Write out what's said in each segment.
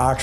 8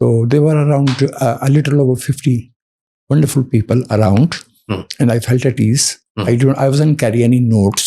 So there were around a little over 50 wonderful people around, and I felt at ease. I wasn't carry any notes.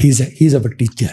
He is a teacher,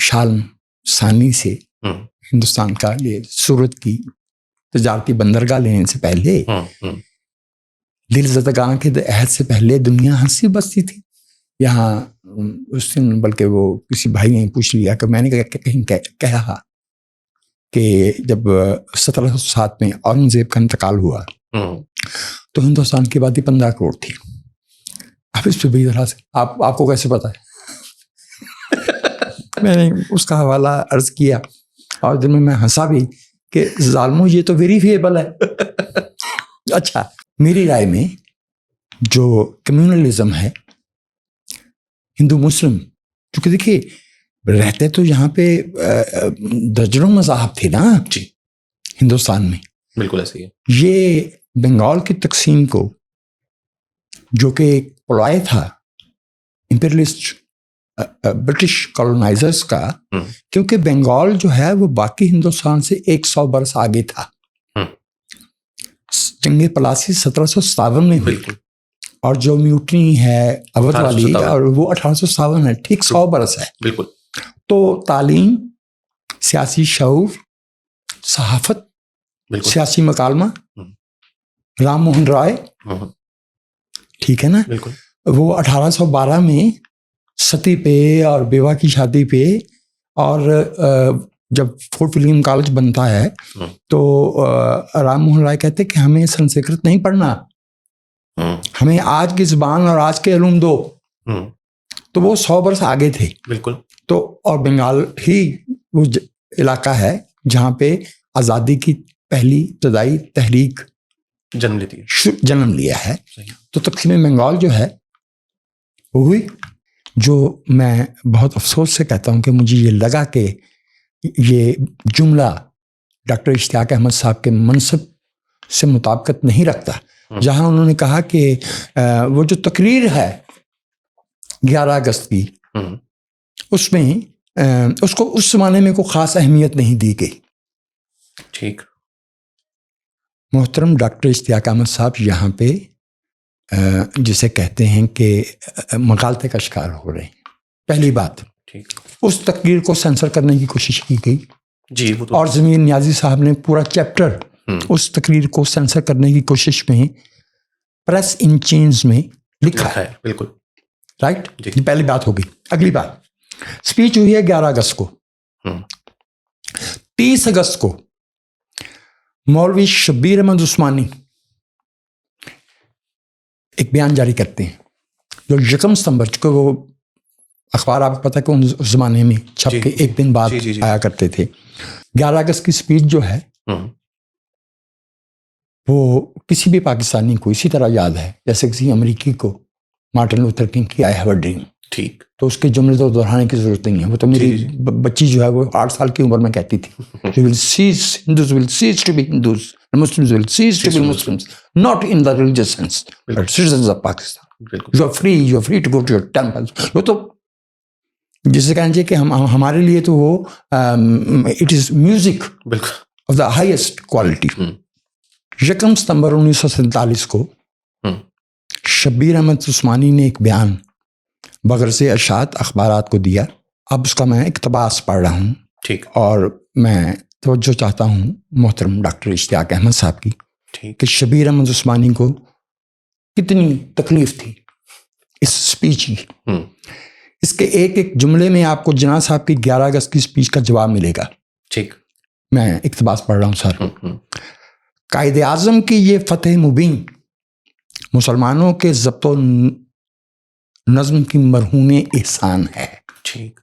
شال ثانی سے ہندوستان کا یہ سورت کی تجارتی بندرگاہ لینے سے پہلے، دل زدگاں کے عہد سے پہلے دنیا ہنسی بستی تھی یہاں. اس دن بلکہ وہ کسی بھائی نے پوچھ لیا کہ میں نے کہیں کہا کہ جب 1707 میں اورنگزیب کا انتقال ہوا تو ہندوستان کی آبادی 15 کروڑ تھی. اب اس پہ بھی ذرا سے آپ کو کیسے پتا ہے؟ میں نے اس کا حوالہ عرض کیا اور دن میں ہنسا بھی کہ ظالموں یہ تو ویریفیبل ہے. اچھا، میری رائے میں جو کمیونلزم ہے ہندو مسلم، چونکہ دیکھیے رہتے تو یہاں پہ درجنوں مذاہب تھے نا جی ہندوستان میں. بالکل ایسے ہی ہے. یہ بنگال کی تقسیم کو جو کہ ایک پلائے تھا امپیریلسٹ برٹش کالونائزرز کا، کیونکہ بنگال جو ہے وہ باقی ہندوستان سے 100 برس آگے تھا. جنگ پلاسی 1757 میں ہوئی اور جو میوٹنی ہے اودھ والی اور وہ 1857 ہے، ٹھیک 100 برس ہے. بالکل. تو تعلیم، سیاسی شعور، صحافت، سیاسی مکالمہ، رام موہن رائے، ٹھیک ہے نا، وہ 1812 میں ستی پہ اور بیوہ کی شادی پہ، اور جب فورٹ ولیم کالج بنتا ہے تو رام موہن رائے کہتے کہ ہمیں سنسکرت نہیں پڑھنا، ہمیں آج کی زبان اور آج کے علوم دو. تو وہ 100 برس آگے تھے. بالکل. تو اور بنگال ہی وہ علاقہ ہے جہاں پہ آزادی کی پہلی ابتدائی تحریک جنم لیا ہے. تو تقسیم بنگال جو ہے وہ ہوئی. جو میں بہت افسوس سے کہتا ہوں کہ مجھے یہ لگا کہ یہ جملہ ڈاکٹر اشتیاق احمد صاحب کے منصب سے مطابقت نہیں رکھتا، جہاں انہوں نے کہا کہ وہ جو تقریر ہے 11 اگست کی، اس میں اس کو اس زمانے میں کوئی خاص اہمیت نہیں دی گئی. ٹھیک. محترم ڈاکٹر اشتیاق احمد صاحب یہاں پہ جسے کہتے ہیں کہ مغالطے کا شکار ہو رہے ہیں. پہلی بات، اس تقریر کو سینسر کرنے کی کوشش کی گئی جی، اور زمین نیازی صاحب نے پورا چیپٹر اس تقریر کو سینسر کرنے کی کوشش میں پریس ان چینز میں لکھا ہے. بالکل رائٹ. یہ پہلی بات ہوگی. اگلی بات، اسپیچ ہوئی ہے 11 اگست کو. 30 اگست کو مولوی شبیر احمد عثمانی ایک بیان جاری کرتے ہیں جو 1 ستمبر، چونکہ وہ اخبار آپ کو پتہ ہے کہ اس زمانے میں چھپ کے ایک دن بعد آیا کرتے تھے. 11 اگست کی اسپیچ جو ہے وہ کسی بھی پاکستانی کو اسی طرح یاد ہے جیسے کسی امریکی کو مارٹن لوتھر کنگ کی آئی ہیو اے ڈریم. ٹھیک. تو اس کے جملے تو دہرانے کی ضرورت نہیں ہے. وہ تو میری بچی جو ہے وہ 8 سال کی عمر میں کہتی تھی Hindus will cease to be Hindus, Muslims will cease to be Muslims, not in the religious sense, but citizens of Pakistan. You are free to go to your temples. وہ تو جسے کہنا چاہیے کہ ہمارے لیے تو وہ it is music of the highest quality. 1 ستمبر 1947 کو شبیر احمد عثمانی نے ایک بیان بغرض اشاعت اخبارات کو دیا. اب اس کا میں اقتباس پڑھ رہا ہوں. ٹھیک. اور میں توجہ چاہتا ہوں محترم ڈاکٹر اشتیاق احمد صاحب کی کہ شبیر احمد عثمانی کو کتنی تکلیف تھی اس اسپیچ کی. اس کے ایک ایک جملے میں آپ کو جناح صاحب کی 11 اگست کی اسپیچ کا جواب ملے گا. ٹھیک. میں اقتباس پڑھ رہا ہوں سر. قائد اعظم کی یہ فتح مبین مسلمانوں کے ضبط و نظم کی مرہون احسان ہے. ٹھیک.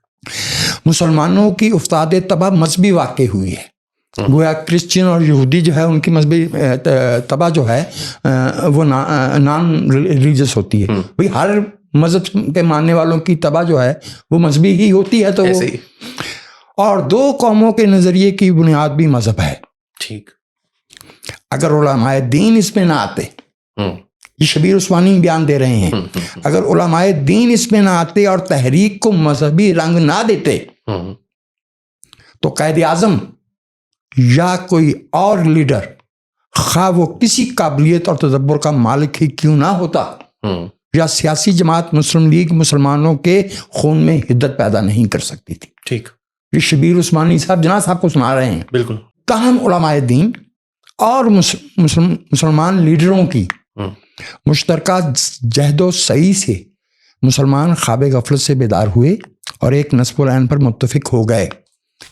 مسلمانوں کی افتاد تباہ مذہبی واقع ہوئی ہے. گویا کرسچن اور یہودی جو ہے ان کی مذہبی تباہ جو ہے وہ نان ریلیجس ہوتی ہے. بھئی ہر مذہب کے ماننے والوں کی تباہ جو ہے وہ مذہبی ہی ہوتی ہے. تو اور 2 قوموں کے نظریے کی بنیاد بھی مذہب ہے. ٹھیک. اگر علماء دین اس میں نہ آتے، یہ شبیر عثمانی بیان دے رہے ہیں، اگر علماء دین اس میں نہ آتے اور تحریک کو مذہبی رنگ نہ دیتے تو قائد اعظم یا کوئی اور لیڈر، خواہ وہ کسی قابلیت اور تدبر کا مالک ہی کیوں نہ ہوتا، یا سیاسی جماعت مسلم لیگ مسلمانوں کے خون میں حدت پیدا نہیں کر سکتی تھی. ٹھیک. یہ شبیر عثمانی صاحب جناح صاحب کو سنا رہے ہیں. بالکل. تاہم علماء دین اور مسلمان لیڈروں کی مشترکہ جہد و سعی سے مسلمان خواب غفلت سے بیدار ہوئے اور ایک نصب العین پر متفق ہو گئے.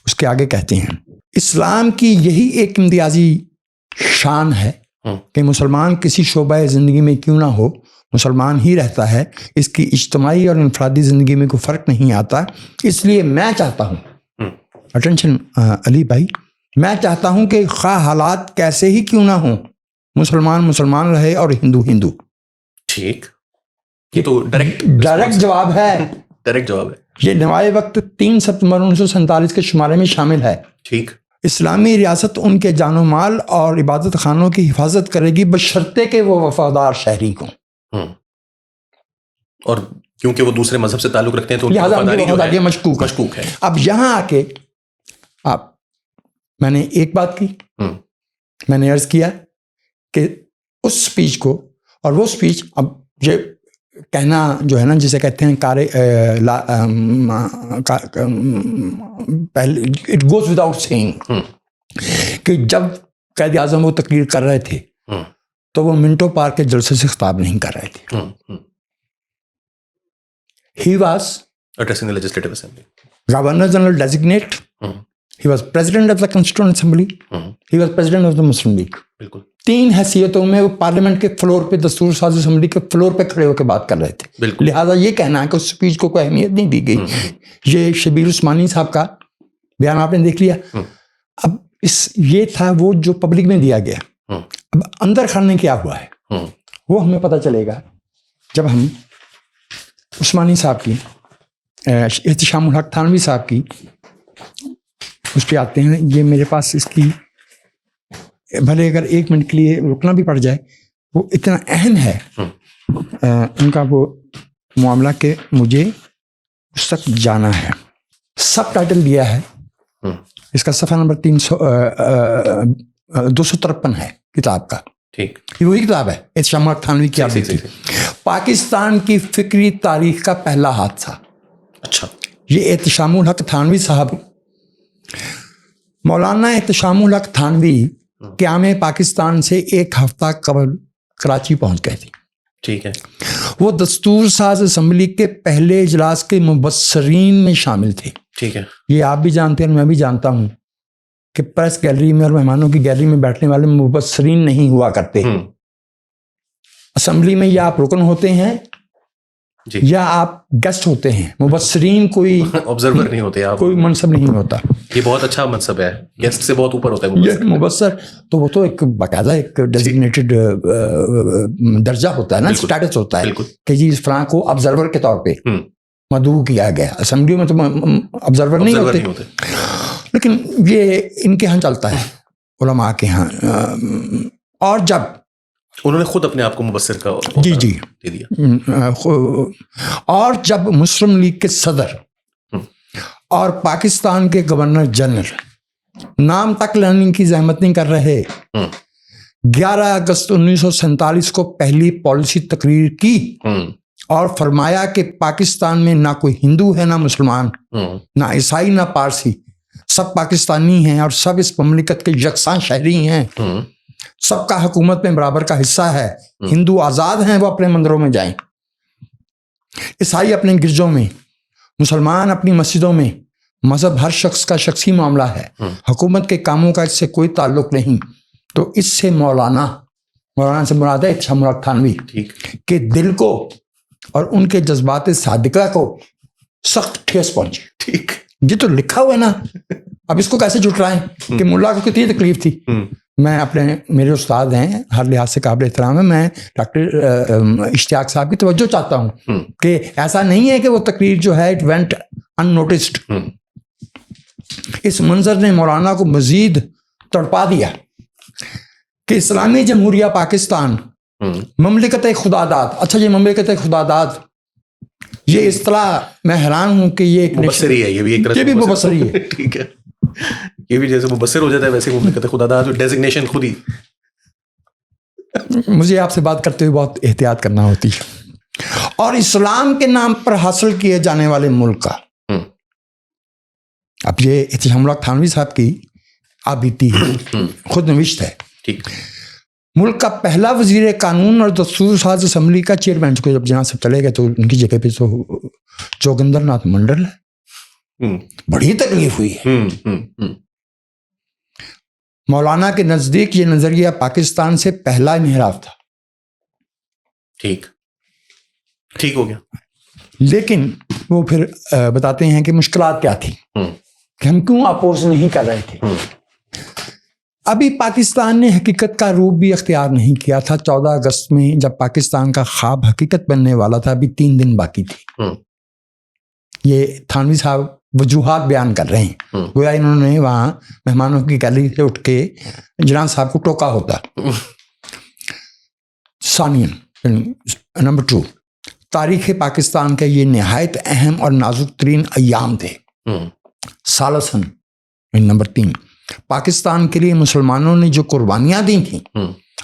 اس کے آگے کہتے ہیں اسلام کی یہی ایک امتیازی شان ہے کہ مسلمان کسی شعبہ زندگی میں کیوں نہ ہو مسلمان ہی رہتا ہے. اس کی اجتماعی اور انفرادی زندگی میں کوئی فرق نہیں آتا. اس لیے میں چاہتا ہوں اٹینشن علی بھائی، میں چاہتا ہوں کہ خواہ حالات کیسے ہی کیوں نہ ہوں مسلمان مسلمان رہے اور ہندو ہندو. ٹھیک. یہ تو ڈائریکٹ جواب ہے. ڈائریکٹ جواب ہے. یہ نوائے وقت 3 ستمبر 1947 کے شمارے میں شامل ہے. ٹھیک. اسلامی ریاست ان کے جان و مال اور عبادت خانوں کی حفاظت کرے گی بشرطے کہ وہ وفادار شہری ہوں. اور کیونکہ وہ دوسرے مذہب سے تعلق رکھتے ہیں تو لہٰذا وفاداری مشکوک ہے. اب یہاں آ کے میں نے ایک بات کی، میں نے عرض کیا کہ اس سپیچ کو اور وہ سپیچ، اب یہ کہنا جو ہے نا جسے کہتے ہیں پہلے اٹ گوز وداؤٹ سیئنگ کہ جب قائد اعظم وہ تقریر کر رہے تھے تو وہ منٹو پارک کے جلسے سے خطاب نہیں کر رہے تھے. He was addressing the legislative assembly. Governor General designate. He was President of the Constituent Assembly. He was President of the Muslim League. بالکل. 3 حیثیتوں میں وہ پارلیمنٹ کے فلور پہ دستور ساز اسمبلی کے فلور پہ کھڑے ہو کے بات کر رہے تھے. بالکل. لہٰذا یہ کہنا ہے کہ اس سپیچ کو کوئی اہمیت نہیں دی گئی. یہ شبیر عثمانی صاحب کا بیان آپ نے دیکھ لیا. اب یہ تھا وہ جو پبلک میں دیا گیا. اب اندر کھڑنے کیا ہوا ہے وہ ہمیں پتہ چلے گا جب ہم عثمانی صاحب کی احتشام الحق تھانوی صاحب کی اس پہ آتے ہیں. یہ میرے پاس اس کی بھلے اگر 1 منٹ کے لیے رکنا بھی پڑ جائے وہ اتنا اہم ہے ان کا وہ معاملہ کہ مجھے اس تک جانا ہے. سب ٹائٹل دیا ہے اس کا صفحہ نمبر 253 ہے کتاب کا. ٹھیک. یہ وہی کتاب ہے احتشام الحق تھانوی کی. پاکستان کی فکری تاریخ کا پہلا حادثہ. اچھا. یہ احتشام الحق تھانوی صاحب، مولانا احتشام الحق تھانوی قیام پاکستان سے 1 ہفتہ قبل کراچی پہنچ گئے تھے. ٹھیک ہے. وہ دستور ساز اسمبلی کے پہلے اجلاس کے مبصرین میں شامل تھے. ٹھیک ہے. یہ آپ بھی جانتے ہیں اور میں بھی جانتا ہوں کہ پریس گیلری میں اور مہمانوں کی گیلری میں بیٹھنے والے مبصرین نہیں ہوا کرتے. اسمبلی میں یا آپ رکن ہوتے ہیں یا آپ گیسٹ ہوتے ہیں. مبصرین کوئی آبزرور نہیں ہوتے، کوئی منصب نہیں ہوتا. یہ بہت اچھا منصب ہے، گیسٹ سے بہت اوپر ہوتا ہے مبصر. تو وہ تو ایک باقاعدہ ایک ڈیزگنیٹڈ درجہ ہوتا ہے نا، اسٹیٹس ہوتا ہے کہ جی اس فلاں کو آبزرور کے طور پہ مدعو کیا گیا. اسمبلی میں تو آبزرور نہیں ہوتے، لیکن یہ ان کے ہاں چلتا ہے علماء کے ہاں. اور جب انہوں نے خود اپنے آپ کو مبصر کا جی دے دیا. اور جب مسلم لیگ کے صدر اور پاکستان کے گورنر جنرل نام تک لینے کی زحمت نہیں کر رہے، 11 اگست 1947 کو پہلی پالیسی تقریر کی اور فرمایا کہ پاکستان میں نہ کوئی ہندو ہے نہ مسلمان، نہ عیسائی نہ پارسی، سب پاکستانی ہیں اور سب اس مملکت کے یکساں شہری ہیں. سب کا حکومت میں برابر کا حصہ ہے. ہندو آزاد ہیں، وہ اپنے مندروں میں جائیں، عیسائی اپنے گرجوں میں، مسلمان اپنی مسجدوں میں. مذہب ہر شخص کا شخصی معاملہ ہے، حکومت کے کاموں کا اس سے کوئی تعلق نہیں. تو اس سے مولانا سے مراد ہے احتشام الحق تھانوی کے دل کو اور ان کے جذبات صادقہ کو سخت ٹھیس پہنچی. ٹھیک. یہ تو لکھا ہوا ہے نا. اب اس کو کیسے جھٹلائیں کہ ملا کو کتنی تکلیف تھی. میں میرے استاد ہیں، ہر لحاظ سے قابل احترام ہے. میں ڈاکٹر اشتیاق صاحب کی توجہ چاہتا ہوں کہ ایسا نہیں ہے کہ وہ تقریر جو ہے اٹ وینٹ ان نوٹسڈ. اس منظر نے مولانا کو مزید تڑپا دیا کہ اسلامی جمہوریہ پاکستان مملکت خدا داد. اچھا یہ مملکت خدا داد، یہ اصطلاح میں حیران ہوں کہ یہ ایک مبصری ہے. یہ بھی مبصری ہے. ٹھیک ہے. یہ بھی جیسے مبصر ہو جاتا ہے ویسے مملکت خدا داد ڈیزگنیشن خود ہی. مجھے آپ سے بات کرتے ہوئے بہت احتیاط کرنا ہوتی ہے. اور اسلام کے نام پر حاصل کیے جانے والے ملک کا. اب یہ احتشام اللہ تھانوی صاحب کی آپ بیتی ہے, خود نوشت ہے. ٹھیک. ملک کا پہلا وزیر قانون اور دستور ساز اسمبلی کا چیئرمین, کو جب جناب صاحب چلے گئے تو ان کی جگہ پہ تو جوگندر ناتھ منڈل ہے. بڑی تکلیف ہوئی ہے. مولانا کے نزدیک یہ نظریہ پاکستان سے پہلا انحراف تھا. ٹھیک ٹھیک ہو گیا. لیکن وہ پھر بتاتے ہیں کہ مشکلات کیا تھی, کہ ہم کیوں اپوز نہیں کر رہے تھے. ابھی پاکستان نے حقیقت کا روپ بھی اختیار نہیں کیا تھا. 14 اگست میں جب پاکستان کا خواب حقیقت بننے والا تھا, ابھی 3 دن باقی تھی. یہ تھانوی صاحب وجوہات بیان کر رہے ہیں, گویا انہوں نے وہاں مہمانوں کی گیلری سے اٹھ کے جناب صاحب کو ٹوکا ہوتا. ثانیاً نمبر 2, تاریخ پاکستان کا یہ نہایت اہم اور نازک ترین ایام تھے. ثالثاً نمبر 3, پاکستان کے لیے مسلمانوں نے جو قربانیاں دی تھیں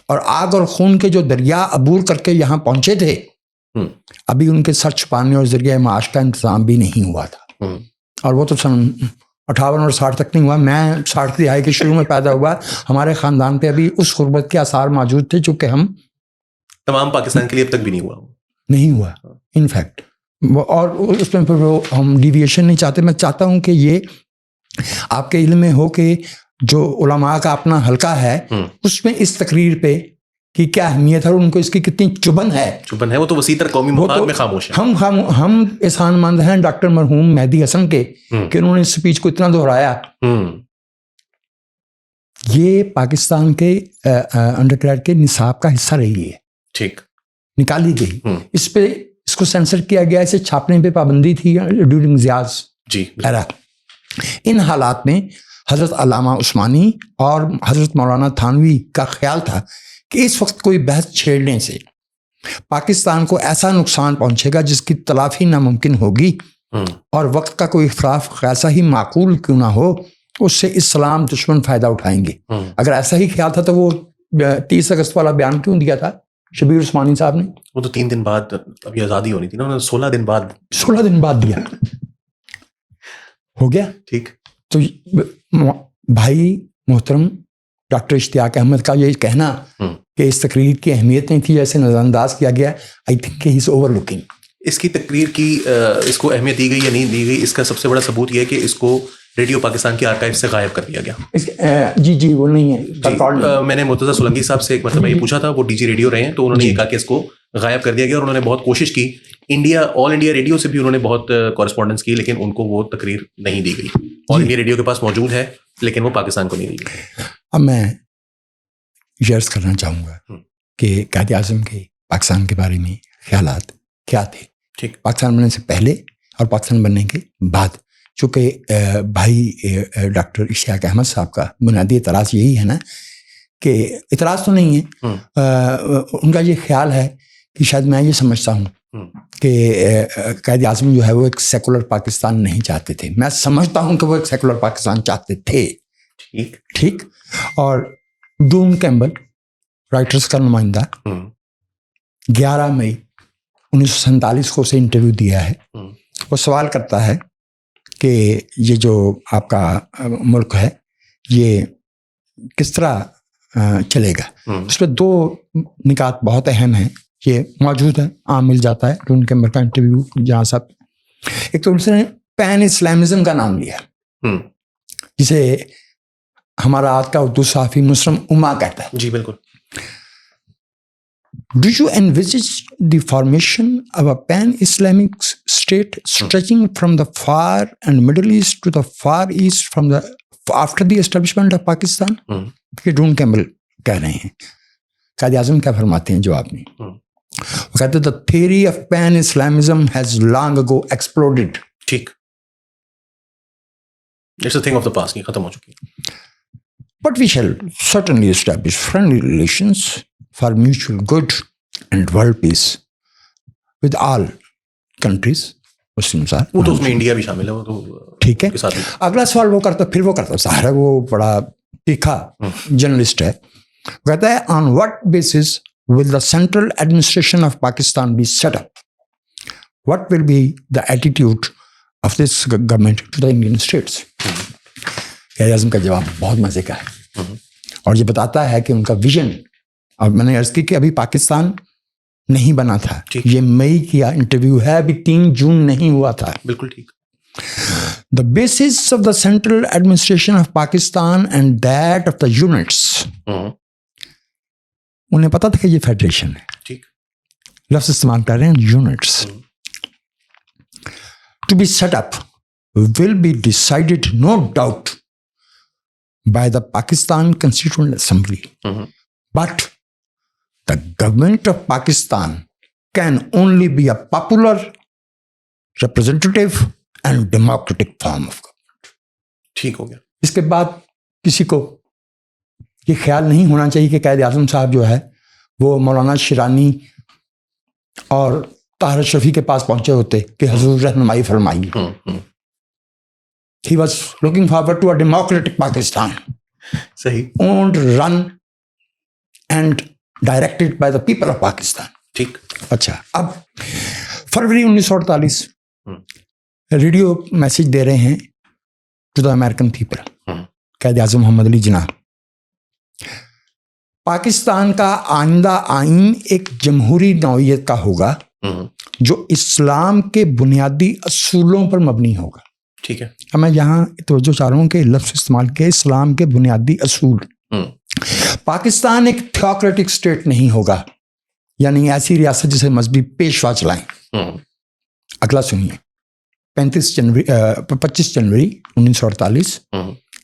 اور آگ اور خون کے جو دریا عبور کر کے یہاں پہنچے تھے, ابھی ان کے سر چھپانے اور ذریعہ معاش کا انتظام بھی نہیں ہوا تھا. اور وہ تو سن 58 اور 60 تک نہیں ہوا. میں 60 کی دہائی کے شروع میں پیدا ہوا. ہمارے خاندان پہ ابھی اس غربت کے آثار موجود تھے, چونکہ ہم تمام پاکستان کے لیے اب تک بھی نہیں ہوا انفیکٹ. اور اس میں پھر ہم ڈیویشن نہیں چاہتے. میں چاہتا ہوں کہ یہ آپ کے علم میں ہو کہ جو علماء کا اپنا حلقہ ہے, اس میں اس تقریر پہ کی کیا اہمیت ہے اور ان کو اس کی کتنی چبھن ہے. وہ تو وسیع تر قومی مفاد میں خاموش ہے. ہم احسان مند ہیں ڈاکٹر مرحوم مہدی حسن کے کہ انہوں نے اس اسپیچ کو اتنا دہرایا. یہ پاکستان کے انڈر گریڈ کے نصاب کا حصہ رہی ہے. ٹھیک. نکالی گئی. اس کو سینسر کیا گیا, اسے چھاپنے پہ پابندی تھی ڈیورنگ ضیاء ایرا. ان حالات میں حضرت علامہ عثمانی اور حضرت مولانا تھانوی کا خیال تھا کہ اس وقت کوئی بحث چھیڑنے سے پاکستان کو ایسا نقصان پہنچے گا جس کی تلافی ناممکن ہوگی, اور وقت کا کوئی اختلاف ایسا ہی معقول کیوں نہ ہو, اس سے اسلام دشمن فائدہ اٹھائیں گے. اگر ایسا ہی خیال تھا تو وہ 30 اگست والا بیان کیوں دیا تھا شبیر عثمانی صاحب نے؟ وہ تو 3 دن بعد ابھی آزادی ہونی تھی نا, انہوں نے 16 دن بعد دیا. ہو گیا. ٹھیک. تو بھائی محترم ڈاکٹر اشتیاق احمد کا یہ کہنا کہ اس تقریر کی اہمیت نہیں تھی, جیسے نظر انداز کیا گیا, I think he is overlooking. اس کی تقریر کی اس کو اہمیت دی گئی یا نہیں دی گئی, اس کا سب سے بڑا ثبوت یہ ہے کہ اس کو ریڈیو پاکستان کے آرکائیو سے غائب کر دیا گیا. جی وہ نہیں ہے. میں نے مرتضیٰ سولنگی صاحب سے ایک مرتبہ یہ پوچھا تھا, وہ ڈی جی ریڈیو رہے ہیں, تو انہوں نے یہ کہا کہ اس کو غائب کر دیا گیا, اور انہوں نے بہت کوشش کی. آل انڈیا ریڈیو سے بھی انہوں نے بہت کورسپونڈنس کی, لیکن ان کو وہ تقریر نہیں دی گئی. آل انڈیا ریڈیو کے پاس موجود ہے, لیکن وہ پاکستان کو نہیں دی گئی. اب میں شیئرز کرنا چاہوں گا کہ قائد اعظم کے پاکستان کے بارے میں خیالات کیا تھے. ٹھیک. پاکستان بننے سے پہلے اور پاکستان بننے کے بعد. چونکہ بھائی ڈاکٹر اشتیاق احمد صاحب کا بنیادی اعتراض یہی ہے نا, کہ اعتراض تو نہیں ہے, ان کا یہ خیال ہے کہ شاید میں یہ سمجھتا ہوں کہ قائد اعظم جو ہے وہ ایک سیکولر پاکستان نہیں چاہتے تھے. میں سمجھتا ہوں کہ وہ ایک سیکولر پاکستان چاہتے تھے. ٹھیک. اور ڈون کیمبل رائٹرز کا نمائندہ 11 مئی 1947 کو اسے انٹرویو دیا ہے. وہ سوال کرتا ہے کہ یہ جو آپ کا ملک ہے یہ کس طرح چلے گا. اس میں 2 نکات بہت اہم ہیں, یہ موجود ہے, عام مل جاتا ہے ڈون کیمبل کا انٹرویو جہاں صاحب. ایک تو اس نے پین اسلامزم کا نام لیا, جسے ہمارا آج کا اردو صحافی مسلم اما کہتا ہے. جی بالکل. Do you envisage the formation of a pan-Islamic state stretching from the far and Middle East to the far east from the after the establishment of Pakistan? کہ ڈون کیمبل کہہ رہے ہیں. قائد اعظم کیا فرماتے ہیں جواب میں؟ وہ کہتے ہیں the theory of pan-Islamism has long ago exploded. ٹھیک. It's a thing of the past, یہ ختم ہو چکی. But we shall certainly establish friendly relations for mutual good and world peace with all countries. Muslims are. وہ تو اس میں India بھی شامل ہے. وہ تو ٹھیک ہے. اگلا سوال وہ کرتا سارا وہ بڑا تیکھا جرنلسٹ ہے. وہ کہتا ہے on what basis will the central administration of Pakistan be set up? what will be the attitude of this government to the Indian states? Quaid Azam کا جواب بہت مزے کا ہے اور یہ بتاتا ہے کہ ان کا ویژن. اور میں نے عرض کی کہ ابھی پاکستان نہیں بنا تھا, یہ مئی کا انٹرویو ہے, ابھی 3 جون نہیں ہوا تھا. بالکل ٹھیک. The basis of the central administration of Pakistan and that of the units. انہیں پتا تھا کہ یہ فیڈریشن ہے. ٹھیک. لفظ استعمال کر رہے ہیں units. To be set up will be decided, no doubt, by the Pakistan Constituent Assembly. But the government of Pakistan can only be a popular, representative and democratic form of government. ٹھیک ہو گیا. اس کے بعد کسی کو یہ خیال نہیں ہونا چاہیے کہ قائد اعظم صاحب جو ہے وہ مولانا شیرانی اور طاہر شفیع کے پاس پہنچے ہوتے کہ حضور رہنمائی فرمائیے. He was looking forward to a democratic Pakistan. صحیح. Owned, run and directed by the people of Pakistan. ٹھیک. اچھا, اب فروری 1948 ریڈیو میسج دے رہے ہیں to the American people. Quaid Azam محمد علی جناح, پاکستان کا آئندہ آئین ایک جمہوری نوعیت کا ہوگا جو اسلام کے بنیادی اصولوں پر مبنی ہوگا. ٹھیک ہے. اب میں یہاں توجہ چاہ رہا ہوں کہ لفظ استعمال کیا, اسلام کے بنیادی اصول. پاکستان ایک تھیوکریٹک اسٹیٹ نہیں ہوگا, یعنی ایسی ریاست جسے مذہبی پیشوا چلائیں. اگلا سنیے. 25 جنوری 1948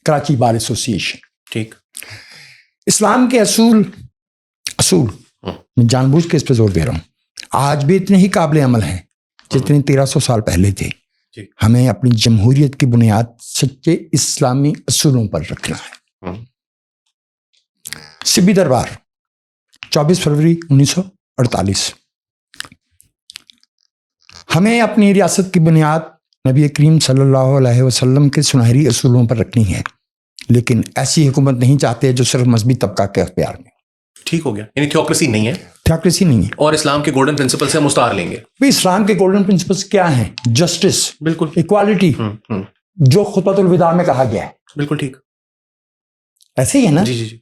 کراچی بار ایسوسی ایشن. ٹھیک. اسلام کے اصول میں جان بوجھ کے اس پہ زور دے رہا ہوں, آج بھی اتنے ہی قابل عمل ہیں جتنے 1300 سال پہلے تھے. ہمیں اپنی جمہوریت کی بنیاد سچے اسلامی اصولوں پر رکھنا ہے. سبی دربار 24 فروری 1948. ہمیں اپنی ریاست کی بنیاد نبی کریم صلی اللہ علیہ وسلم کے سنہری اصولوں پر رکھنی ہے, لیکن ایسی حکومت نہیں چاہتے جو صرف مذہبی طبقہ کے اختیار میں. ٹھیک ہو گیا. یعنی تھیوکریسی نہیں ہے. تھیوکریسی نہیں ہے. اور اسلام کے گولڈن پرنسپل سے مستعار لیں گے. اسلام کے گولڈن پرنسپلس کیا ہیں؟ جسٹس, بالکل, ایکوالٹی, جو خطبۃ الوداع میں کہا گیا ہے. بالکل ٹھیک. ایسے ہی ہے نا. جی جی جی.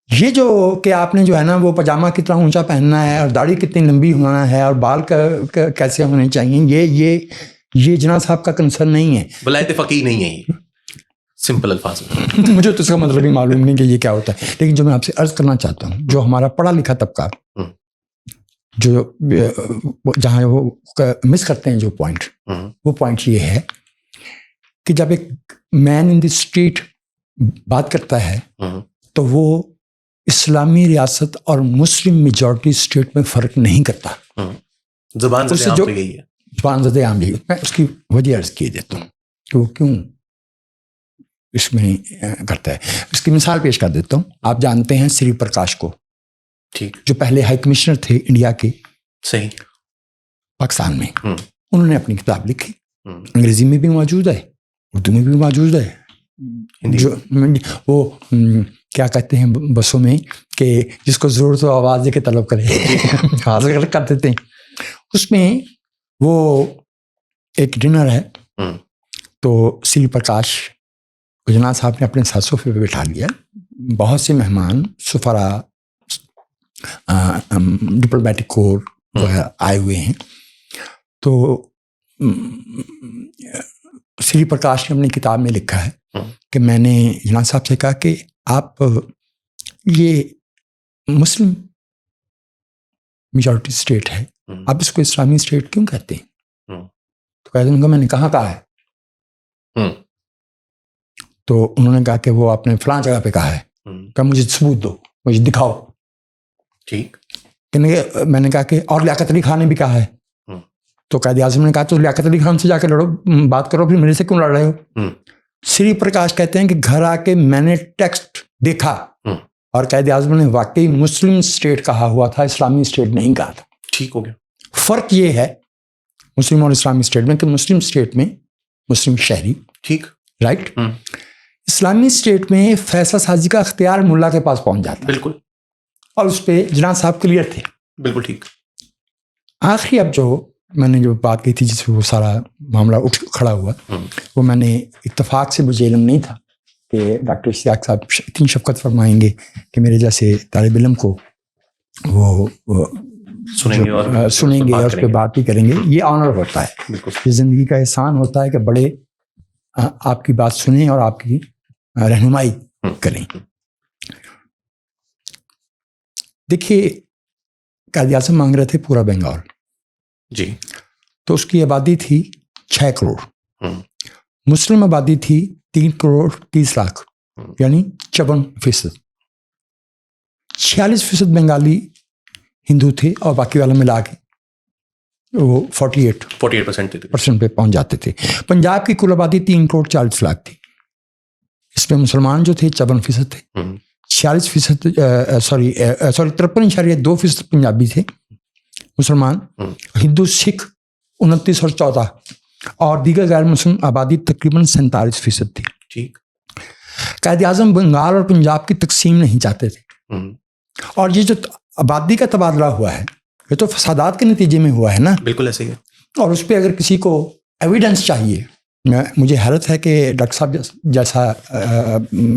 یہ جو کہ آپ نے جو ہے نا وہ پاجامہ کتنا اونچا پہننا ہے اور داڑھی کتنی لمبی ہونا ہے اور بال کیسے ہونے چاہیے, یہ جناب صاحب کا کنسرن نہیں ہے. ولایت فقیہ نہیں ہے یہ, سمپل الفاظ میں. مجھے تو اس کا مطلب ہی معلوم نہیں کہ یہ کیا ہوتا ہے, لیکن جو میں آپ سے عرض کرنا چاہتا ہوں, جو ہمارا پڑھا لکھا طبقہ جو جہاں وہ مس کرتے ہیں جو پوائنٹ, وہ پوائنٹ یہ ہے کہ جب ایک مین ان دی اسٹریٹ بات کرتا ہے تو وہ اسلامی ریاست اور مسلم میجورٹی اسٹیٹ میں فرق نہیں کرتا. زبان زدہ عام تو یہی ہے. زبان زدہ عام یہی. میں اس کی وجہ عرض کیے دیتا ہوں کہ وہ کیوں اس میں کرتا ہے. اس کی مثال پیش کر دیتا ہوں. آپ جانتے ہیں سری پرکاش کو, ٹھیک, جو پہلے ہائی کمشنر تھے انڈیا کے صحیح پاکستان میں. انہوں نے اپنی کتاب لکھی, انگریزی میں بھی موجود ہے, اردو میں بھی موجود ہے. جو وہ کیا کہتے ہیں بسوں میں کہ جس کو ضرورت ہو آواز دے کے طلب کرے, حاضر کر دیتے ہیں. اس میں وہ ایک ڈنر ہے, تو سری پرکاش گجرات صاحب نے اپنے ساتھ صوفے پہ بٹھا لیا. بہت سے مہمان, سفرا, ڈپلومیٹک کور وغیرہ آئے ہوئے ہیں. تو سری پرکاش نے اپنی کتاب میں لکھا ہے کہ میں نے جناب صاحب سے کہا کہ آپ یہ مسلم میجورٹی اسٹیٹ ہے, آپ اس کو اسلامی اسٹیٹ کیوں کہتے ہیں؟ تو کہتے ہیں کہ میں نے کہا ہے. تو انہوں نے کہا کہ وہ آپ نے فلاں جگہ پہ کہا ہے, کہ مجھے ثبوت دو, مجھے دکھاؤ. ٹھیک. میں نے کہا کہ اور لیاقت علی خان نے بھی کہا ہے. تو قائد اعظم نے کہا تو لیاقت علی خان سے جا کے لڑو, بات کرو, پھر میرے سے کیوں لڑ رہے ہو؟ سری پرکاش کہتے ہیں کہ گھر آ کے میں نے ٹیکسٹ دیکھا اور قائد اعظم نے واقعی مسلم اسٹیٹ کہا ہوا تھا, اسلامی اسٹیٹ نہیں کہا تھا. ٹھیک ہو گیا. فرق یہ ہے مسلم اور اسلامی اسٹیٹ میں کہ مسلم اسٹیٹ میں مسلم شہری, ٹھیک, رائٹ, اسلامی اسٹیٹ میں فیصلہ سازی کا اختیار ملا کے پاس پہنچ جاتا. بالکل. اور اس پہ جناب صاحب کلیئر تھے. بالکل ٹھیک. آخری اب جو میں نے جو بات کہی تھی جس پہ وہ سارا معاملہ اٹھ کھڑا ہوا، وہ میں نے اتفاق سے، مجھے علم نہیں تھا کہ ڈاکٹر اشتیاق صاحب اتنی شفقت فرمائیں گے کہ میرے جیسے طالب علم کو وہ سنیں گے اور اس پہ بات بھی کریں گے. یہ آنر ہوتا ہے، یہ زندگی کا احسان ہوتا ہے کہ بڑے آپ کی بات سنیں اور آپ کی رہنمائی کریں. دیکھیے، قائد اعظم مانگ رہے تھے پورا بنگال جی، تو اس کی آبادی تھی 6 کروڑ، مسلم آبادی تھی 3 کروڑ 30 لاکھ، یعنی 54%. 46% بنگالی ہندو تھے اور باقی والا ملا کے وہ 48% پہ پہنچ جاتے تھے. پنجاب کی کل آبادی 3 کروڑ 40 لاکھ تھی. اس میں مسلمان جو تھے 54% تھے، 46% 53.2% پنجابی تھے مسلمان، ہندو سکھ 29 اور 14، اور دیگر غیر مسلم آبادی تقریباً 47% تھی. ٹھیک. قائد اعظم بنگال اور پنجاب کی تقسیم نہیں چاہتے تھے، اور یہ جو آبادی کا تبادلہ ہوا ہے یہ تو فسادات کے نتیجے میں ہوا ہے نا. بالکل ایسے ہی ہے. اور اس پہ اگر کسی کو ایویڈنس چاہیے، مجھے حیرت ہے کہ ڈاکٹر صاحب جیسا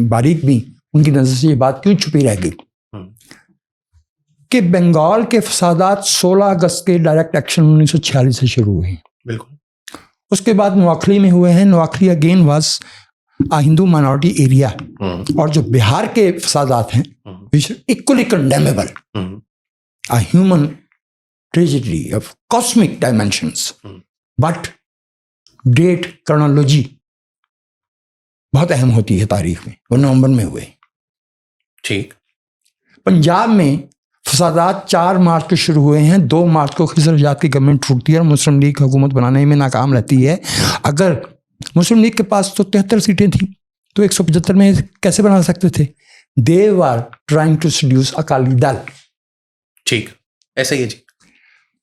باریک بھی ان کی نظر سے یہ بات کیوں چھپی رہ گئی کہ بنگال کے فسادات 16 اگست کے ڈائریکٹ ایکشن 1946 سے شروع ہوئے. بالکل. اس کے بعد نواکھلی میں ہوئے ہیں. Noakhali again was Hindu minority area. اور جو بہار کے فسادات ہیں equally condemnable, a human tragedy of cosmic dimensions, but date chronology بہت اہم ہوتی ہے تاریخ میں. وہ نومبر میں ہوئے. ٹھیک. پنجاب میں فسادات 4 مارچ کو شروع ہوئے ہیں. 2 مارچ کو خضر نژاد کی گورنمنٹ ٹوٹتی ہے اور مسلم لیگ حکومت بنانے میں ناکام رہتی ہے. اگر مسلم لیگ کے پاس تو 73 سیٹیں تھیں تو 175 میں کیسے بنا سکتے تھے؟ They were trying to seduce اکالی دل. ٹھیک، ایسا ہی ہے جی.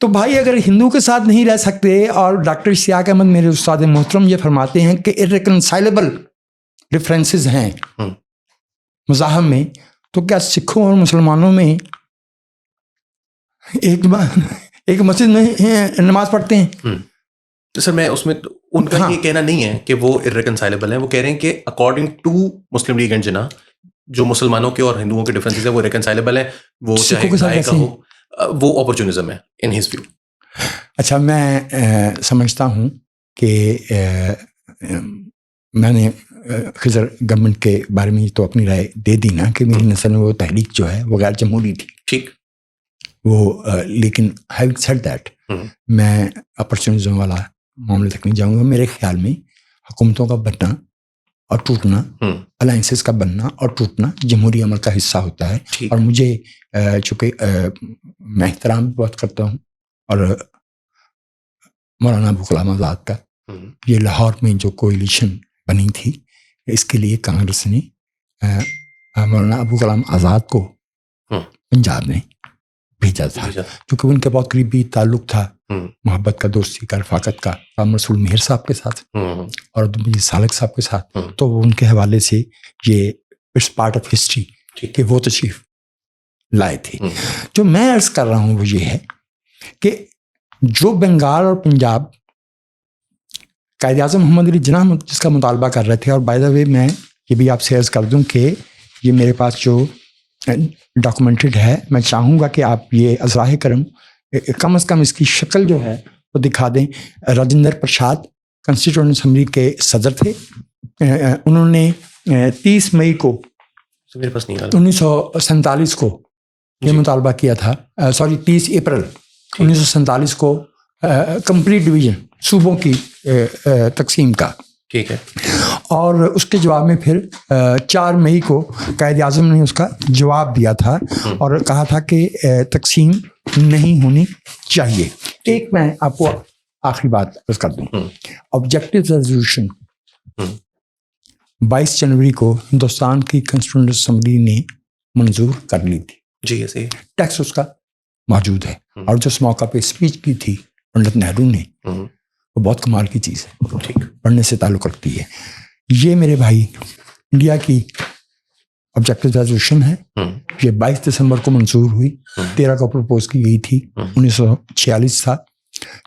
تو بھائی اگر ہندو کے ساتھ نہیں رہ سکتے، اور ڈاکٹر اشتیاق احمد میرے استاد محترم یہ فرماتے ہیں کہ irreconcilable ڈفرینسز ہیں مذاہب میں، تو کیا سکھوں اور مسلمانوں میں ایک مسجد میں نماز پڑھتے ہیں؟ سر میں اس میں ان کا یہ کہنا نہیں ہے کہ وہ irreconcilable ہیں. وہ کہہ رہے ہیں کہ according to Muslim League and Jinnah جو مسلمانوں کے اور ہندوؤں کے ڈفرینسز ہیں وہ ریکنسائلیبل ہیں. وہ چاہے گائے کا ہو، وہ اپرچونزم ہے ان ہز ویو. اچھا، میں سمجھتا ہوں کہ میں نے خضر گورنمنٹ کے بارے میں تو اپنی رائے دے دی نا کہ میری نسل میں وہ تحریک جو ہے وہ غیر جمہوری تھی. ٹھیک. وہ لیکن ہیونگ سیڈ دیٹ میں اپرچونزم والا معاملے تک نہیں جاؤں گا. میرے خیال میں حکومتوں کا بننا اور ٹوٹنا، الائنسز کا بننا اور ٹوٹنا جمہوری عمل کا حصہ ہوتا ہے. اور مجھے چونکہ میں احترام بھی بہت کرتا ہوں، اور مولانا ابو کلام آزاد کا یہ لاہور میں جو کوئلیشن بنی تھی، اس کے لیے کانگریس نے مولانا ابو کلام آزاد کو پنجاب میں بھیجا تھا، کیونکہ ان کے بہت قریبی تعلق تھا محبت کا، دوستی کا، رفاقت کا رام رسول مہر صاحب کے ساتھ اور عبد المجید سالک صاحب کے ساتھ. تو ان کے حوالے سے یہ اٹس پارٹ آف ہسٹری کہ وہ تشریف لائے تھے. جو میں عرض کر رہا ہوں وہ یہ ہے کہ جو بنگال اور پنجاب قائد اعظم محمد علی جناح جس کا مطالبہ کر رہے تھے، اور بائی دا وے میں یہ بھی آپ سے عرض کر دوں کہ یہ میرے پاس جو ڈاکومنٹڈ ہے، میں چاہوں گا کہ آپ یہ ازراہ کرم کم از کم اس کی شکل جو ہے وہ دکھا دیں. راجندر پرساد کنسٹیٹیوئنٹ اسمبلی کے صدر تھے. انہوں نے 30 مئی کو 1947 کو یہ مطالبہ کیا تھا، 30 اپریل 1947 کو کمپلیٹ ڈویژن صوبوں کی تقسیم کا. ٹھیک ہے. اور اس کے جواب میں پھر 4 مئی کو قائد اعظم نے اس کا جواب دیا تھا اور کہا تھا کہ تقسیم نہیں ہونی چاہیے. ایک میں آپ کو آخری بات عرض کر دوں. آبجیکٹو ریزولوشن 22 جنوری کو ہندوستان کی کنسٹیٹیوئنٹ اسمبلی نے منظور کر لی تھی. جی ایسے ٹیکسٹ اس کا موجود ہے. اور جو اس موقع پہ اسپیچ کی تھی پنڈت نہرو نے، وہ بہت کمال کی چیز ہے، پڑھنے سے تعلق رکھتی ہے. یہ میرے بھائی انڈیا کی آبجیکٹو ریزولوشن ہے. یہ 22 دسمبر کو منظور ہوئی. 13 کو پروپوز کی گئی تھی. 1946 تھا.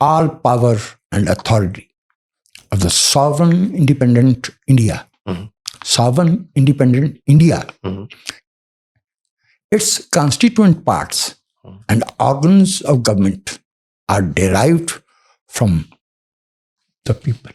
all power and authority of the sovereign independent India, its constituent parts and organs of government are derived from the people.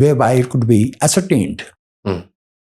whereby it could be ascertained,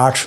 8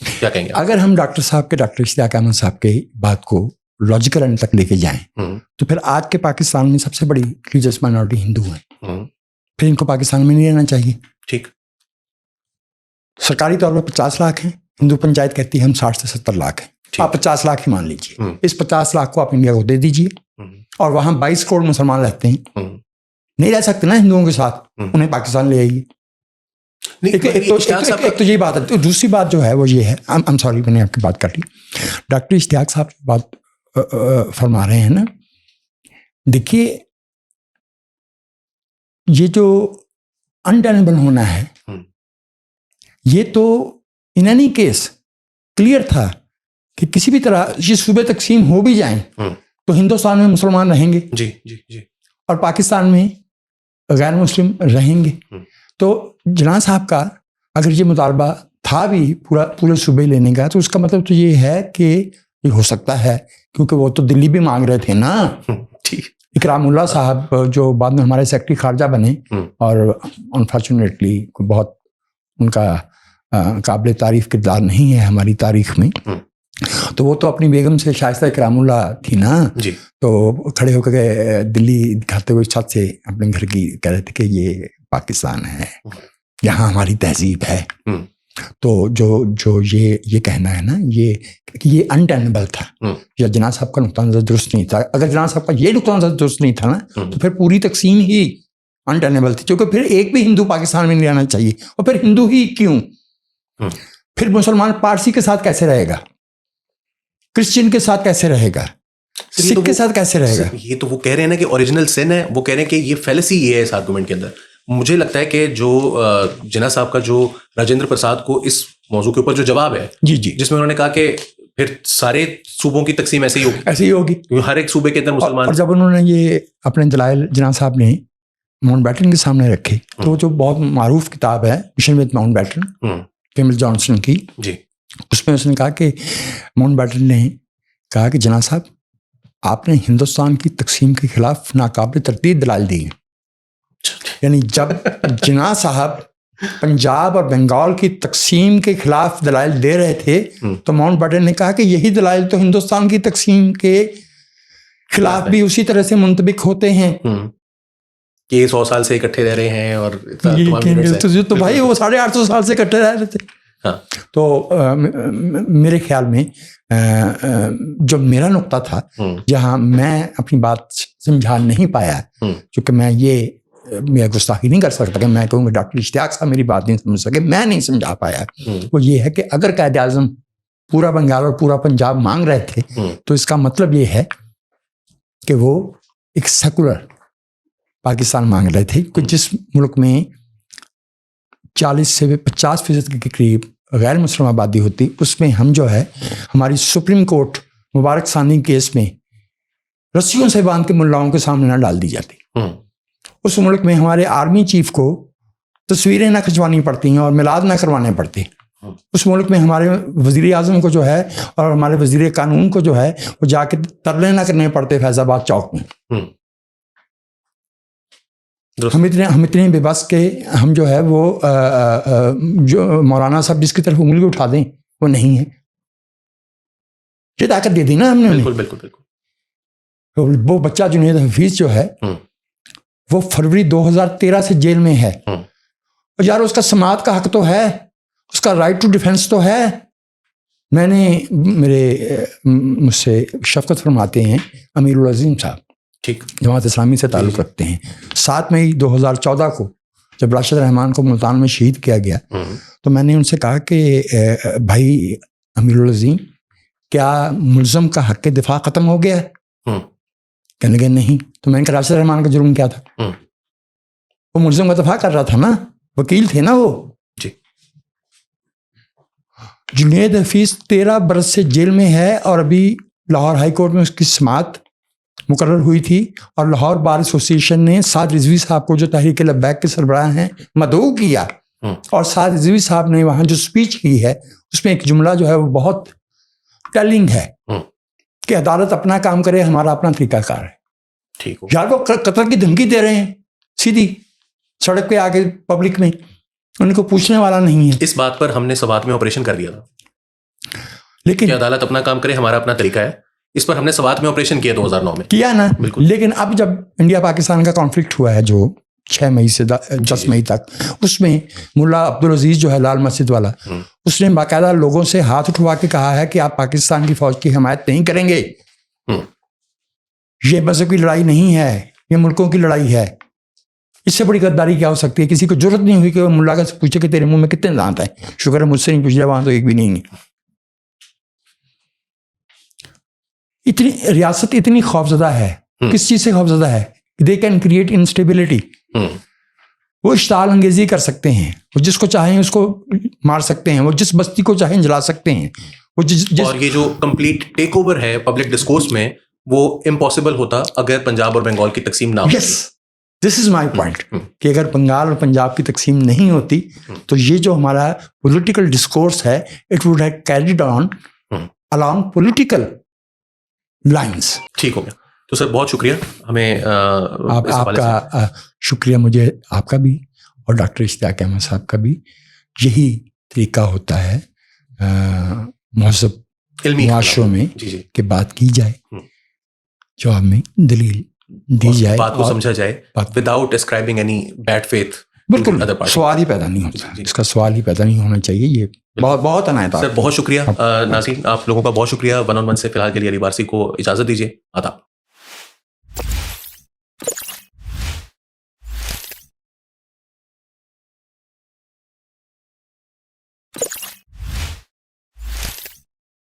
کیا کہیں گے؟ اگر ہم ڈاکٹر صاحب کے ڈاکٹر اشتیاق احمد صاحب کے بات کو لاجیکل اینڈ تک لے کے جائیں تو پھر آج کے پاکستان میں سب سے بڑی ریلیجس مائنورٹی ہندو ہیں، پھر ان کو پاکستان میں نہیں رہنا چاہیے. ٹھیک. سرکاری طور پر 50 لاکھ ہیں، ہندو پنچایت کہتی ہے ہم 60 سے 70 لاکھ ہیں، آپ 50 لاکھ ہی مان لیجیے. اس 50 لاکھ کو آپ انڈیا کو دے دیجیے اور وہاں 22 کروڑ مسلمان رہتے ہیں، نہیں رہ سکتے نا ہندوؤں کے ساتھ، انہیں پاکستان لے آئیے. ایک تو یہ بات ہے. دوسری بات جو ہے وہ یہ ہے، I'm sorry میں نے آپ کی بات کر لی. ڈاکٹر اشتیاق صاحب بات فرما رہے ہیں نا، دیکھیے یہ جو انٹینبل ہونا ہے یہ تو ان اینی کیس کلیئر تھا کہ کسی بھی طرح یہ صوبے تقسیم ہو بھی جائیں تو ہندوستان میں مسلمان رہیں گے جی جی جی اور پاکستان میں غیر مسلم رہیں گے. تو جناح صاحب کا اگر یہ مطالبہ تھا بھی پورے صوبے لینے کا تو اس کا مطلب تو یہ ہے کہ یہ ہو سکتا ہے، کیونکہ وہ تو دلی بھی مانگ رہے تھے نا. اکرام اللہ صاحب جو بعد میں ہمارے سیکرٹری خارجہ بنے اور انفارچونیٹلی بہت ان کا قابل تعریف کردار نہیں ہے ہماری تاریخ میں، تو وہ تو اپنی بیگم سے شائستہ اکرام اللہ تھی نا، تو کھڑے ہو کے دلی دکھاتے ہوئے چھت سے اپنے گھر کی کہہ رہے تھے کہ یہ پاکستان ہے، یہاں ہماری تہذیب ہے. تو جو یہ کہنا ہے نا یہ انٹینبل تھا، یا جناح صاحب کا نقطہ نظر درست نہیں تھا. اگر جناح صاحب کا یہ نقطہ نظر درست نہیں تھا نا تو پھر پوری تقسیم ہی انٹینبل تھی، کیونکہ پھر ایک بھی ہندو پاکستان میں نہیں رہنا چاہیے. اور پھر ہندو ہی کیوں، پھر مسلمان پارسی کے ساتھ کیسے رہے گا، کرسچن کے ساتھ کیسے رہے گا، سکھ کے ساتھ کیسے رہے گا؟ یہ تو وہ کہہ رہے ہیں نا کہ اوریجنل سن ہے، وہ کہہ رہے ہیں کہ یہ فیلسی یہ ہے اس آرگومنٹ کے اندر. مجھے لگتا ہے کہ جو جناح صاحب کا جو راجندر پرساد کو اس موضوع کے اوپر جو جواب ہے جی جس میں انہوں نے کہا کہ پھر سارے صوبوں کی تقسیم ایسے ہی ہوگی ہر ایک صوبے کے اندر مسلمان. اور جب انہوں نے یہ اپنے دلائل جناح صاحب نے ماؤنٹ بیٹن کے سامنے رکھے تو جو بہت معروف کتاب ہے mission with Mountbatten Campbell Johnson کی، اس میں اس نے کہا کہ ماؤنٹ بیٹن نے کہا کہ جناح صاحب آپ نے ہندوستان کی تقسیم کے خلاف ناقابل تردید دلائل دی ہیں. یعنی جب جناح صاحب پنجاب اور بنگال کی تقسیم کے خلاف دلائل دے رہے تھے تو ماؤنٹ بیٹن نے کہا کہ یہی دلائل تو ہندوستان کی تقسیم کے خلاف بھی اسی طرح سے منطبق ہوتے ہیں کہ 100 سال سے اکٹھے رہ رہے ہیں. اور تو بھائی وہ 850 سال سے اکٹھے رہ رہے تھے. تو میرے خیال میں جو میرا نقطہ تھا جہاں میں اپنی بات سمجھا نہیں پایا، کیونکہ میں گستاخی نہیں کر سکتا کہ میں کہوں گا ڈاکٹر اشتیاق صاحب میری بات نہیں سمجھ سکے، میں نہیں سمجھا پایا، وہ یہ ہے کہ اگر قائد اعظم پورا بنگال اور پورا پنجاب مانگ رہے تھے تو اس کا مطلب یہ ہے کہ وہ ایک سیکولر پاکستان مانگ رہے تھے، کہ جس ملک میں 40 سے 50% کے قریب غیر مسلم آبادی ہوتی، اس میں ہم جو ہے ہماری سپریم کورٹ مبارک ثانی کیس میں رسیوں سے باندھ کے ملاؤں کے سامنے نہ ڈال دی جاتی. اس ملک میں ہمارے آرمی چیف کو تصویریں نہ کھنچوانی پڑتی ہیں اور میلاد نہ کروانے پڑتے. اس ملک میں ہمارے وزیر اعظم کو جو ہے اور ہمارے وزیر قانون کو جو ہے وہ جا کے ترلے نہ کرنے پڑتے فیض آباد چوک میں. ہم اتنے بے بس کے ہم جو ہے وہ جو مولانا صاحب جس کی طرف انگلی اٹھا دیں وہ نہیں ہے. یہ طاقت دے دی نا ہم نے. بالکل. وہ بچہ جنید حفیظ جو ہے وہ فروری 2013 سے جیل میں ہے. اور یار اس کا سماعت کا حق تو ہے، اس کا رائٹ ٹو ڈیفینس تو ہے. میں نے مجھ سے شفقت فرماتے ہیں امیر العظیم صاحب، ٹھیک، جماعت اسلامی سے تعلق رکھتے ہیں. 7 مئی 2014 کو جب راشد رحمان کو ملتان میں شہید کیا گیا تو میں نے ان سے کہا کہ بھائی امیر العظیم کیا ملزم کا حق دفاع ختم ہو گیا ہے؟ کہنے لگے نہیں. تو میں نے کہا راشد رحمان کا جرم کیا تھا؟ وہ ملزم کا دفاع کر رہا تھا نا، وکیل تھے نا وہ. جنید حفیظ 13 برس سے جیل میں ہے اور ابھی لاہور ہائی کورٹ میں اس کی سماعت مقرر ہوئی تھی اور لاہور بار ایسوسیشن نے سعد رضوی صاحب کو جو تحریک لبیک کے سربراہ ہیں مدعو کیا، اور سعد رضوی صاحب نے وہاں جو سپیچ کی ہے اس میں ایک جملہ جو ہے وہ بہت ٹیلنگ ہے کہ عدالت اپنا کام کرے، ہمارا اپنا طریقہ کار ہے. ٹھیک، یار وہ قتل کی دھمکی دے رہے ہیں سیدھی سڑک پہ آ کے پبلک میں، ان کو پوچھنے والا نہیں ہے. اس بات پر ہم نے سوات میں آپریشن کر دیا تھا. لیکن کہ عدالت اپنا کام کرے, ہمارا اپنا طریقہ ہے. اس پر ہم نے سوات میں آپریشن کیا 2009 میں کیا نا. بالکل. لیکن اب جب انڈیا پاکستان کا کانفلکٹ ہوا ہے جو 6 مئی سے 10 مئی تک, اس میں ملا عبدالعزیز جو ہے لال مسجد والا, اس نے باقاعدہ لوگوں سے ہاتھ اٹھوا کے کہا ہے کہ آپ پاکستان کی فوج کی حمایت نہیں کریں گے. یہ مذہب کی لڑائی نہیں ہے, یہ ملکوں کی لڑائی ہے. اس سے بڑی غداری کیا ہو سکتی ہے؟ کسی کو ضرورت نہیں ہوئی کہ وہ ملا کا پوچھے کہ تیرے منہ میں کتنے دانت ہیں. شکر ہے مجھ سے نہیں پوچھ لیا, وہاں تو ایک بھی نہیں ہے. اتنی ریاست اتنی خوفزدہ ہے. کس چیز سے خوفزدہ ہے؟ They can create instability. وہ اشتعال انگیزی کر سکتے ہیں, وہ جس کو چاہیں اس کو مار سکتے ہیں, وہ جس بستی کو چاہیں جلا سکتے ہیں. وہ اور یہ جو کمپلیٹ ٹیک اوور ہے پبلک ڈسکورس میں, وہ امپاسبل ہوتا اگر پنجاب اور بنگال کی تقسیم نہ ہوتی. یس, دس از مائی پوائنٹ, کہ اگر بنگال اور پنجاب کی تقسیم نہیں ہوتی تو یہ جو ہمارا پولیٹیکل ڈسکورس ہے, it would have carried on along political lines. ٹھیک ہو گیا. تو سر بہت شکریہ, ہمیں آپ کا شکریہ, مجھے آپ کا بھی اور ڈاکٹر اشتیاق احمد صاحب کا بھی. یہی طریقہ ہوتا ہے مہذب علمی معاشروں میں کہ بات کی جائے, جواب میں دلیل دی جائے, بات کو سمجھا جائے وداؤٹ اسکرائبنگ اینی بیڈ فیتھ. بالکل سوال ہی پیدا نہیں ہوتا, اس کا سوال ہی پیدا نہیں ہونا چاہیے. یہ بہت بہت عنایت. سر بہت شکریہ. ناظرین آپ لوگوں کا بہت شکریہ. 1on1 سے فی الحال کے لیے علی وارثی کو اجازت دیجیے. آداب.